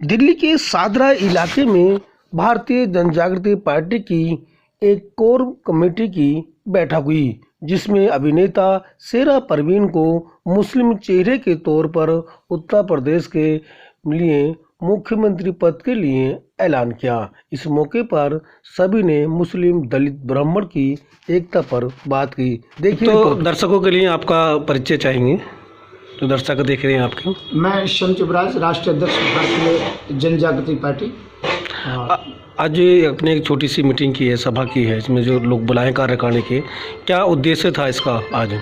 दिल्ली के सादरा इलाके में भारतीय जनजागृति पार्टी की एक कोर कमेटी की बैठक हुई, जिसमें अभिनेता शेरा परवीन को मुस्लिम चेहरे के तौर पर उत्तर प्रदेश के लिए मुख्यमंत्री पद के लिए ऐलान किया। इस मौके पर सभी ने मुस्लिम, दलित, ब्राह्मण की एकता पर बात की। देखिए, तो दर्शकों के लिए आपका परिचय चाहेंगे, तो दर्शक देख रहे हैं आपके। मैं शम्स युवराज, राष्ट्रीय अध्यक्ष भारतीय जनजागृति पार्टी। आज अपने एक छोटी सी मीटिंग की है, सभा की है, इसमें जो लोग बुलाए कार्यकारिणी के, क्या उद्देश्य था इसका? आज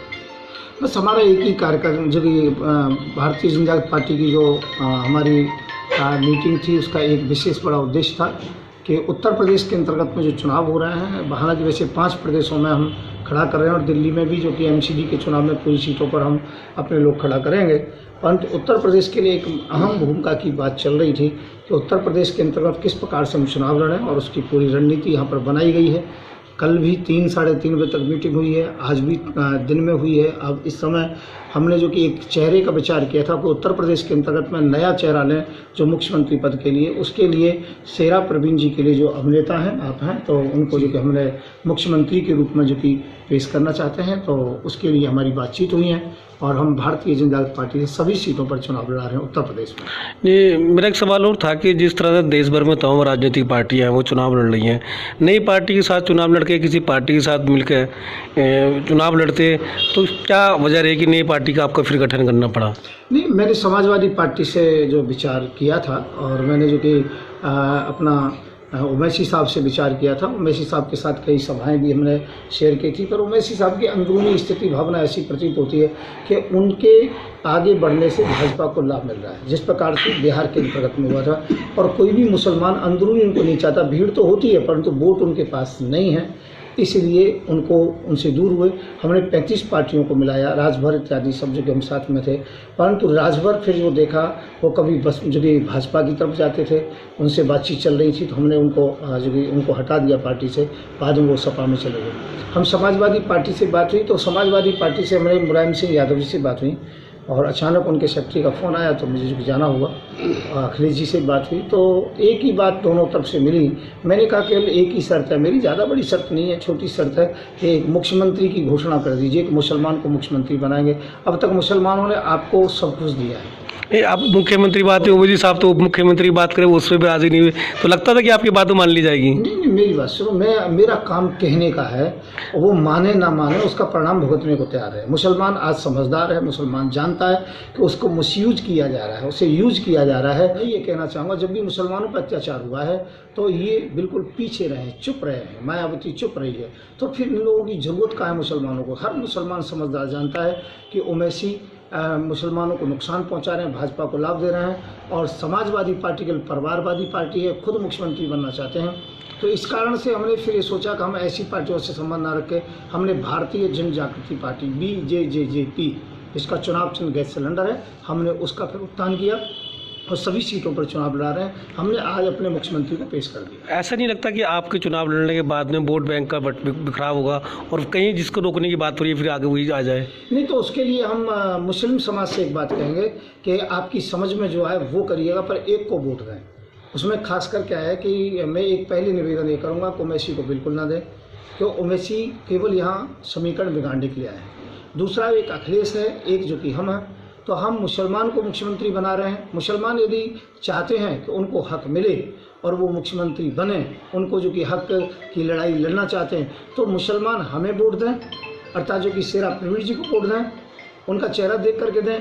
बस हमारा एक ही कार्यक्रम, जो कि भारतीय जनजागृति पार्टी की जो हमारी मीटिंग थी, उसका एक विशेष बड़ा उद्देश्य था कि उत्तर प्रदेश के अंतर्गत में जो चुनाव हो रहे हैं, हालांकि वैसे 5 प्रदेशों में हम खड़ा कर रहे हैं और दिल्ली में भी, जो कि एमसीडी के चुनाव में पूरी सीटों पर हम अपने लोग खड़ा करेंगे, परंतु उत्तर प्रदेश के लिए एक अहम भूमिका की बात चल रही थी कि उत्तर प्रदेश के अंतर्गत किस प्रकार से हम चुनाव लड़ें, और उसकी पूरी रणनीति यहाँ पर बनाई गई है। कल भी 3 साढ़े 3 बजे तक मीटिंग हुई है, आज भी दिन में हुई है। अब इस समय हमने जो कि एक चेहरे का विचार किया था कि उत्तर प्रदेश के अंतर्गत में नया चेहरा लें जो मुख्यमंत्री पद के लिए, उसके लिए शेरा परवीन जी के लिए जो अभिनेता हैं, आप हैं, तो उनको जो कि हमने मुख्यमंत्री के रूप में जो कि पेश करना चाहते हैं, तो उसके लिए हमारी बातचीत हुई है और हम भारतीय जनजागृति पार्टी से सभी सीटों पर चुनाव लड़ा रहे हैं उत्तर प्रदेश में। ये मेरा एक सवाल और था कि जिस तरह से देश भर में तमाम राजनीतिक पार्टियां हैं वो चुनाव लड़ रही हैं, नई पार्टी के साथ चुनाव लड़के किसी पार्टी के साथ मिलकर चुनाव लड़ते, तो क्या वजह रही कि नई पार्टी का आपको फिर गठन करना पड़ा? नहीं, मैंने समाजवादी पार्टी से जो विचार किया था और मैंने जो कि अपना उमैसी साहब से विचार किया था। उमैसी साहब के साथ कई सभाएं भी हमने शेयर की थी, पर उमैसी साहब की अंदरूनी स्थिति भावना ऐसी प्रतीत होती है कि उनके आगे बढ़ने से भाजपा को लाभ मिल रहा है, जिस प्रकार से बिहार के अंतर्गत में हुआ था। और कोई भी मुसलमान अंदरूनी उनको नहीं चाहता, भीड़ तो होती है परंतु वोट उनके पास नहीं है, इसलिए उनसे दूर हुए। हमने 35 पार्टियों को मिलाया, राजभर इत्यादि सब जो कि हम साथ में थे, परंतु राजभर फिर जो देखा वो कभी बस जो कि भाजपा की तरफ जाते थे, उनसे बातचीत चल रही थी, तो हमने उनको हटा दिया पार्टी से। बाद में वो सपा में चले गए। हम समाजवादी पार्टी से बात हुई, तो समाजवादी पार्टी से हमारे मुलायम सिंह यादव जी से बात हुई और अचानक उनके सेक्रेटरी का फ़ोन आया, तो मुझे जो जाना हुआ। अखिलेश जी से बात हुई, तो एक ही बात दोनों तरफ से मिली। मैंने कहा केवल एक ही शर्त है मेरी, ज़्यादा बड़ी शर्त नहीं है, छोटी शर्त है कि एक मुख्यमंत्री की घोषणा कर दीजिए कि मुसलमान को मुख्यमंत्री बनाएंगे। अब तक मुसलमानों ने आपको सब कुछ दिया है। आप मुख्यमंत्री बात है, ओवैसी साहब तो उप मुख्यमंत्री बात करें, वो उसमें भी राजी नहीं हुए, तो लगता था कि आपकी बात तो मान ली जाएगी। नहीं, मेरी बात सुनो, मेरा काम कहने का है, वो माने ना माने उसका परिणाम भुगतने को तैयार है। मुसलमान आज समझदार है, मुसलमान जानता है कि उसको मिसयूज किया जा रहा है, उसे यूज किया जा रहा है। मैं ये कहना चाहूँगा, जब भी मुसलमानों पर अत्याचार हुआ है तो ये बिल्कुल पीछे रहे, चुप रहे हैं, मायावती चुप रही है, तो फिर इन लोगों की ज़रूरत कहाँ है मुसलमानों को? हर मुसलमान समझदार जानता है कि ओवैसी मुसलमानों को नुकसान पहुंचा रहे हैं, भाजपा को लाभ दे रहे हैं, और समाजवादी पार्टी के परिवारवादी पार्टी है, खुद मुख्यमंत्री बनना चाहते हैं। तो इस कारण से हमने फिर ये सोचा कि हम ऐसी पार्टियों से संबंध न रखें। हमने भारतीय जनजागृति पार्टी BJJP, इसका चुनाव चिन्ह गैस सिलेंडर है, हमने उसका फिर उत्थान किया और सभी सीटों पर चुनाव लड़ा रहे हैं। हमने आज अपने मुख्यमंत्री को पेश कर दिया। ऐसा नहीं लगता कि आपके चुनाव लड़ने के बाद में वोट बैंक का बिखराव होगा और कहीं जिसको रोकने की बात हो रही है फिर आगे वही आ जाए? नहीं, तो उसके लिए हम मुस्लिम समाज से एक बात कहेंगे कि आपकी समझ में जो आए वो करिएगा, पर एक को वोट दें। उसमें खासकर क्या है कि मैं एक पहले निवेदन ये करूँगा कि ओवैसी को बिल्कुल ना दें, क्योंकि ओवैसी केवल यहाँ समीकरण बिगाड़ने के लिए आए हैं। दूसरा एक अखिलेश है, एक जो कि हम हैं, तो हम मुसलमान को मुख्यमंत्री बना रहे हैं। मुसलमान यदि चाहते हैं कि उनको हक मिले और वो मुख्यमंत्री बने, उनको जो कि हक की लड़ाई लड़ना चाहते हैं, तो मुसलमान हमें वोट दें, अर्थात जो कि शेरा परवीन जी को वोट दें, उनका चेहरा देख करके दें।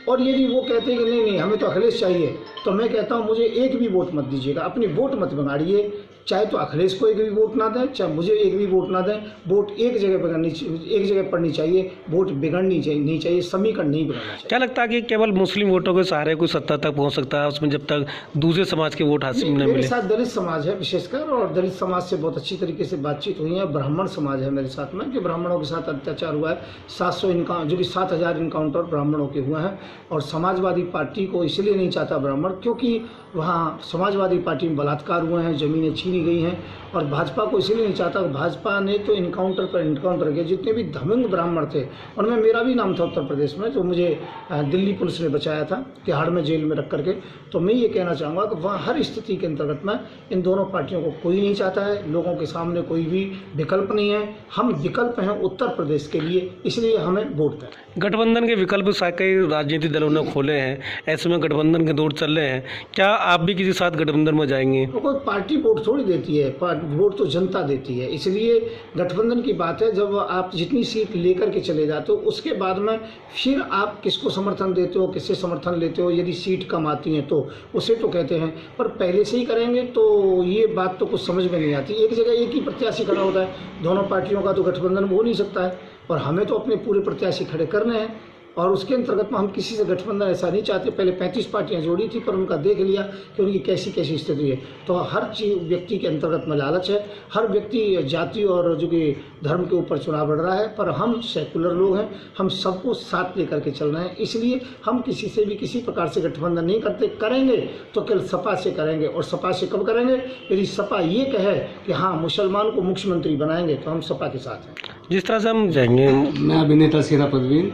और यदि वो कहते हैं कि नहीं हमें तो अखिलेश चाहिए, तो मैं कहता हूँ मुझे एक भी वोट मत दीजिएगा, अपनी वोट मत बिगाड़िए। चाहे तो अखिलेश को एक भी वोट ना दें, चाहे मुझे एक भी वोट ना दें, वोट एक जगह पड़नी चाहिए, वोट बिगड़नी नहीं चाहिए, समीकरण नहीं बिगड़ना चाहिए। क्या लगता है कि केवल मुस्लिम वोटों के सहारे कोई सत्ता तक पहुंच सकता है, उसमें जब तक दूसरे समाज के वोट हासिल न मिले? मेरे साथ दलित समाज है विशेषकर, और दलित समाज से बहुत अच्छी तरीके से बातचीत हुई है। ब्राह्मण समाज है मेरे साथ में, कि ब्राह्मणों के साथ अत्याचार हुआ है। 700 जो कि 7,000 इनकाउंटर ब्राह्मणों के हुए हैं, और समाजवादी पार्टी को इसलिए नहीं चाहता ब्राह्मण और क्योंकि वहाँ समाजवादी पार्टी में बलात्कार हुए हैं, ज़मीनें छीनी गई हैं, और भाजपा को इसलिए नहीं चाहता। भाजपा ने तो इनकाउंटर पर इनकाउंटर किया। जितने भी धमिंग ब्राह्मण थे, उनमें मेरा भी नाम था उत्तर प्रदेश में, जो मुझे दिल्ली पुलिस ने बचाया था तिहाड़ में जेल में रख करके। तो मैं ये कहना चाहूँगा कि वहाँ हर स्थिति के अंतर्गत में इन दोनों पार्टियों को कोई नहीं चाहता है। लोगों के सामने कोई भी विकल्प नहीं है। हम विकल्प हैं उत्तर प्रदेश के लिए, इसलिए हमें वोट दें। गठबंधन के विकल्प कई राजनीतिक दलों ने खोले हैं, ऐसे में गठबंधन के दौर चल रहे हैं, क्या आप भी किसी साथ गठबंधन में जाएंगे? तो कोई पार्टी वोट थोड़ी देती है, वोट तो जनता देती है। इसलिए गठबंधन की बात है, जब आप जितनी सीट लेकर के चले जाते हो उसके बाद में फिर आप किसको समर्थन देते हो, किससे समर्थन लेते हो, यदि सीट कम आती हैं तो उसे तो कहते हैं, पर पहले से ही करेंगे तो ये बात तो कुछ समझ में नहीं आती। एक जगह एक ही प्रत्याशी खड़ा होता है, दोनों पार्टियों का तो गठबंधन हो नहीं सकता है, और हमें तो अपने पूरे प्रत्याशी खड़े करने हैं, और उसके अंतर्गत में हम किसी से गठबंधन ऐसा नहीं चाहते। पहले 35 पार्टियां जोड़ी थी, पर उनका देख लिया कि उनकी कैसी कैसी स्थिति है। तो हर चीज व्यक्ति के अंतर्गत में लालच है। हर व्यक्ति जाति और जो कि धर्म के ऊपर चुनाव लड़ रहा है, पर हम सेकुलर लोग हैं, हम सबको साथ लेकर के चल रहे हैं। इसलिए हम किसी से भी किसी प्रकार से गठबंधन नहीं करते। करेंगे तो केवल सपा से करेंगे, और सपा से कब करेंगे? यदि सपा ये कहे कि हाँ मुसलमान को मुख्यमंत्री बनाएंगे तो हम सपा के साथ हैं। जिस तरह से हम जाएंगे, मैं अभिनेता सेरा परवीन।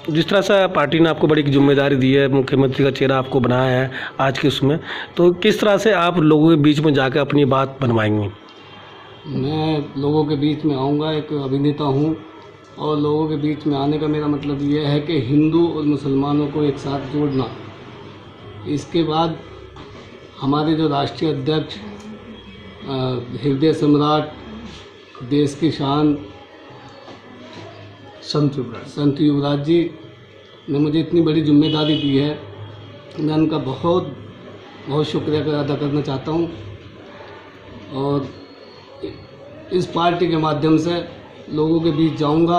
जिस तरह से पार्टी ने आपको बड़ी जिम्मेदारी दी है, मुख्यमंत्री का चेहरा आपको बनाया है आज के उसमें, तो किस तरह से आप लोगों के बीच में जाकर अपनी बात बनवाएंगे? मैं लोगों के बीच में आऊँगा, एक अभिनेता हूँ, और लोगों के बीच में आने का मेरा मतलब ये है कि हिंदू और मुसलमानों को एक साथ जोड़ना। इसके बाद हमारे जो राष्ट्रीय अध्यक्ष, हृदय सम्राट, देश की शान संत युवराज जी ने मुझे इतनी बड़ी जिम्मेदारी दी है, मैं उनका बहुत बहुत शुक्रिया अदा करना चाहता हूँ। और इस पार्टी के माध्यम से लोगों के बीच जाऊंगा,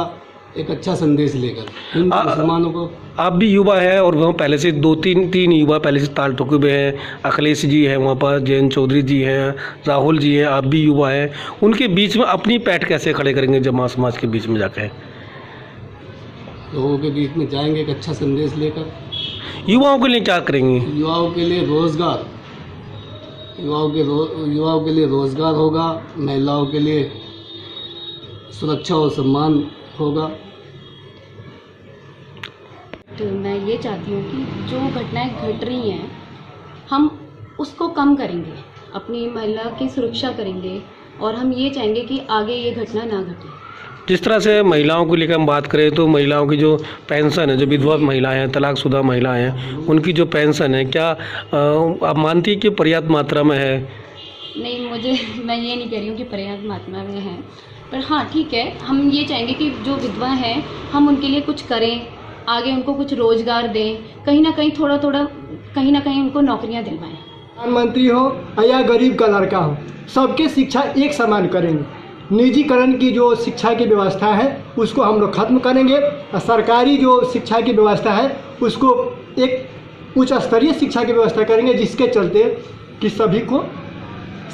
एक अच्छा संदेश लेकर हिंदू मुसलमानों को। आप भी युवा है, और वहाँ पहले से तीन युवा पहले से ताल ठोके हुए हैं। अखिलेश जी हैं वहाँ पर, जयंत चौधरी जी हैं, राहुल जी हैं, आप भी युवा हैं। उनके बीच में अपनी पैठ कैसे खड़े करेंगे जमा समाज के बीच में जाकर? लोगों के बीच में जाएंगे एक अच्छा संदेश लेकर। युवाओं के लिए क्या करेंगे? युवाओं के लिए रोजगार, युवाओं के लिए रोजगार होगा, महिलाओं के लिए सुरक्षा और सम्मान होगा। तो मैं ये चाहती हूँ कि जो घटनाएं घट रही हैं हम उसको कम करेंगे, अपनी महिला की सुरक्षा करेंगे, और हम ये चाहेंगे कि आगे ये घटना ना घटे। जिस तरह से महिलाओं को लेकर हम बात करें तो महिलाओं की जो पेंशन है, जो विधवा महिलाएं हैं, तलाकशुदा महिलाएं हैं, उनकी जो पेंशन है, क्या आप मानती है कि पर्याप्त मात्रा में है? नहीं, मैं ये नहीं कह रही हूँ कि पर्याप्त मात्रा में है, पर हाँ ठीक है, हम ये चाहेंगे कि जो विधवा हैं हम उनके लिए कुछ करें, आगे उनको कुछ रोजगार दें, कहीं ना कहीं थोड़ा कहीं ना कहीं उनको नौकरियाँ दिलवाएं। प्रधानमंत्री हो या गरीब का लड़का हो, सबके शिक्षा एक समान करेंगे। निजीकरण की जो शिक्षा की व्यवस्था है उसको हम लोग खत्म करेंगे, और सरकारी जो शिक्षा की व्यवस्था है उसको एक उच्च स्तरीय शिक्षा की व्यवस्था करेंगे, जिसके चलते कि सभी को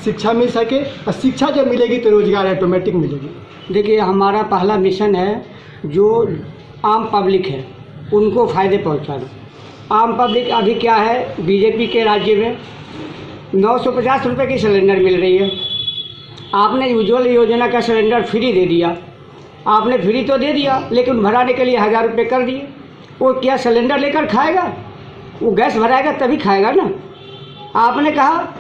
शिक्षा मिल सके, और शिक्षा जब मिलेगी तो रोजगार ऑटोमेटिक मिलेगी। देखिए, हमारा पहला मिशन है जो आम पब्लिक है उनको फ़ायदे पहुंचाना। आम पब्लिक अभी क्या है, बीजेपी के राज्य में 950 रुपये की सिलेंडर मिल रही है। आपने उज्ज्वल योजना का सिलेंडर फ्री दे दिया, आपने फ्री तो दे दिया, लेकिन भराने के लिए 1000 रुपये कर दिए। वो क्या सिलेंडर लेकर खाएगा? वो गैस भराएगा तभी खाएगा ना। आपने कहा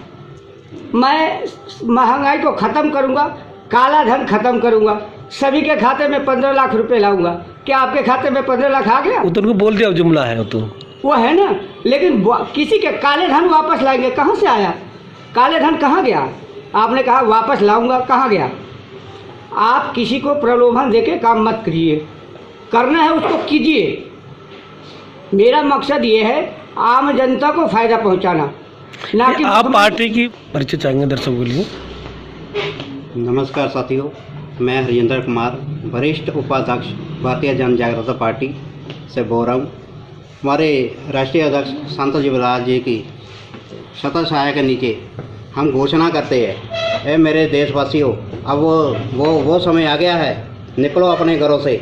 मैं महंगाई को ख़त्म करूँगा, काला धन ख़त्म करूँगा, सभी के खाते में 15 लाख रुपए लाऊंगा। क्या आपके खाते में 15 लाख आ गया? उनको बोल दिया जुमला है वो है ना, लेकिन किसी के काले धन वापस लाएंगे, कहाँ से आया? काले धन कहाँ गया? आपने कहा वापस लाऊंगा, कहाँ गया? आप किसी को प्रलोभन देके काम मत करिए, करना है उसको कीजिए। मेरा मकसद ये है आम जनता को फायदा पहुंचाना, ना कि आप पार्टी की परिचय चाहेंगे दर्शकों के लिए? नमस्कार साथियों, मैं हरिंदर कुमार, वरिष्ठ उपाध्यक्ष भारतीय जन जागृति पार्टी से बोल रहा हूँ। हमारे राष्ट्रीय अध्यक्ष संत युवराज जी की सत्ता छाया के नीचे हम घोषणा करते हैं, ए मेरे देशवासियों, अब वो समय आ गया है, निकलो अपने घरों से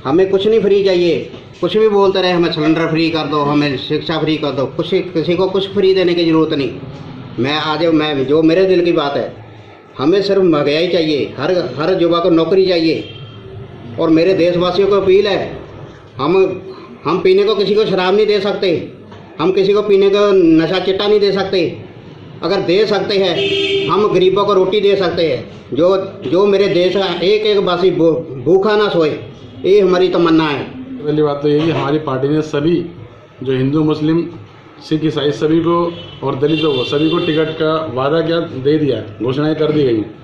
हमें कुछ नहीं फ्री चाहिए। कुछ भी बोलते रहे, हमें सिलेंडर फ्री कर दो, हमें शिक्षा फ्री कर दो, कुछ किसी को कुछ फ्री देने की ज़रूरत नहीं। मैं जो मेरे दिल की बात है, हमें सिर्फ महंगाई चाहिए, हर युवा को नौकरी चाहिए। और मेरे देशवासियों को अपील है, हम पीने को किसी को शराब नहीं दे सकते, हम किसी को पीने को नशा चिट्टा नहीं दे सकते। अगर दे सकते हैं, हम गरीबों को रोटी दे सकते हैं। जो मेरे देश का एक एक वासी भूखा ना सोए, ये हमारी तमन्ना है। पहली बात तो ये कि हमारी पार्टी ने सभी जो हिंदू मुस्लिम सिख ईसाई सभी को और दलितों को सभी को टिकट का वादा किया, दे दिया, घोषणाएं कर दी गई हैं।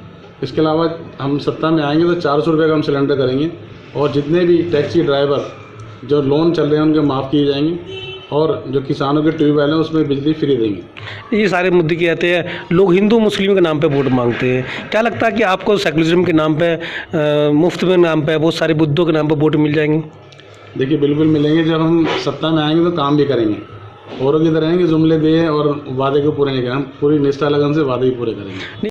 इसके अलावा हम सत्ता में आएंगे तो 400 रुपये का हम सिलेंडर करेंगे और जितने भी टैक्सी ड्राइवर जो लोन चल रहे हैं उनके माफ़ किए जाएंगे और जो किसानों के ट्यूबवेल हैं उसमें बिजली फ्री देंगे। ये सारे मुद्दे की आते हैं, लोग हिंदू मुस्लिम के नाम पे वोट मांगते हैं। क्या लगता है कि आपको सेकुलरिज्म के नाम पे, मुफ्त में नाम पे, बहुत सारे मुद्दों के नाम पे वोट मिल जाएंगे? देखिए बिल्कुल मिलेंगे। जब हम सत्ता में आएंगे तो काम भी करेंगे। औरों की तरह हैं कि जुमले दिए और वादे को पूरे नहीं करें, हम पूरी निष्ठा लगन से वादे ही पूरे करेंगे।